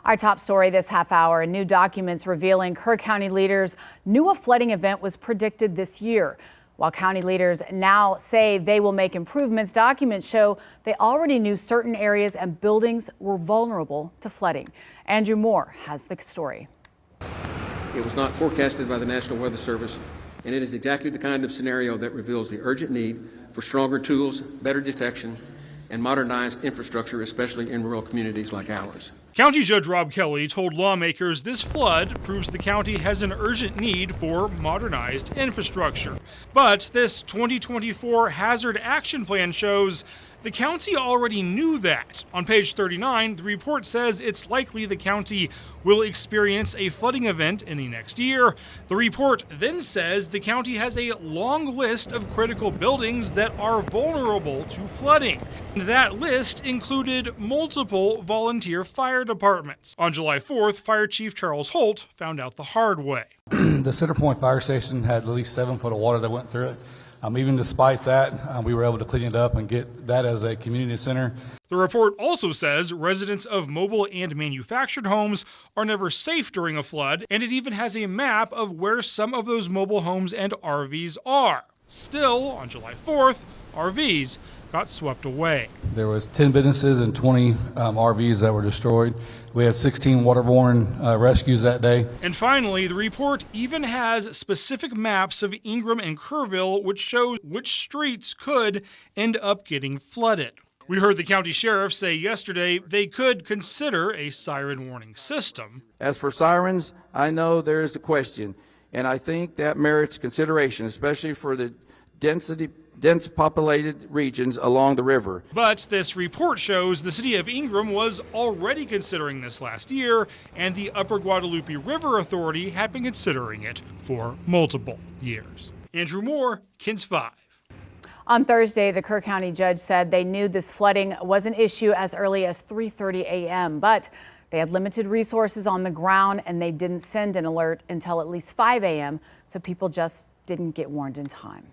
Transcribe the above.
Our top story this half hour, new documents revealing Kerr County leaders knew a flooding event was predicted this year. While county leaders now say they will make improvements, documents show they already knew certain areas and buildings were vulnerable to flooding. Andrew Moore has the story. It was not forecasted by the National Weather Service, and it is exactly the kind of scenario that reveals the urgent need for stronger tools, better detection, and modernized infrastructure, especially in rural communities like ours. County Judge Rob Kelly told lawmakers this flood proves the county has an urgent need for modernized infrastructure. But this 2024 Hazard Action Plan shows the county already knew that. On page 39, the report says it's likely the county will experience a flooding event in the next year. The report then says the county has a long list of critical buildings that are vulnerable to flooding. That list included multiple volunteer fire departments. On July 4th, Fire Chief Charles Holt found out the hard way. The Center Point Fire Station had at least 7 foot of water that went through it. Even despite that, we were able to clean it up and get that as a community center. The report also says residents of mobile and manufactured homes are never safe during a flood, and it even has a map of where some of those mobile homes and RVs are. Still, on July 4th, RVs got swept away. There was 10 businesses and 20 RVs that were destroyed. We had 16 waterborne rescues that day. And finally, the report even has specific maps of Ingram and Kerrville, which shows which streets could end up getting flooded. We heard the county sheriff say yesterday they could consider a siren warning system. As for sirens, I know there is a question, and I think that merits consideration, especially for the dense populated regions along the river. But this report shows the city of Ingram was already considering this last year, and the Upper Guadalupe River Authority had been considering it for multiple years. Andrew Moore, KENS 5. On Thursday, the Kerr County judge said they knew this flooding was an issue as early as 3:30 a.m., but they had limited resources on the ground and they didn't send an alert until at least 5 a.m., so people just didn't get warned in time.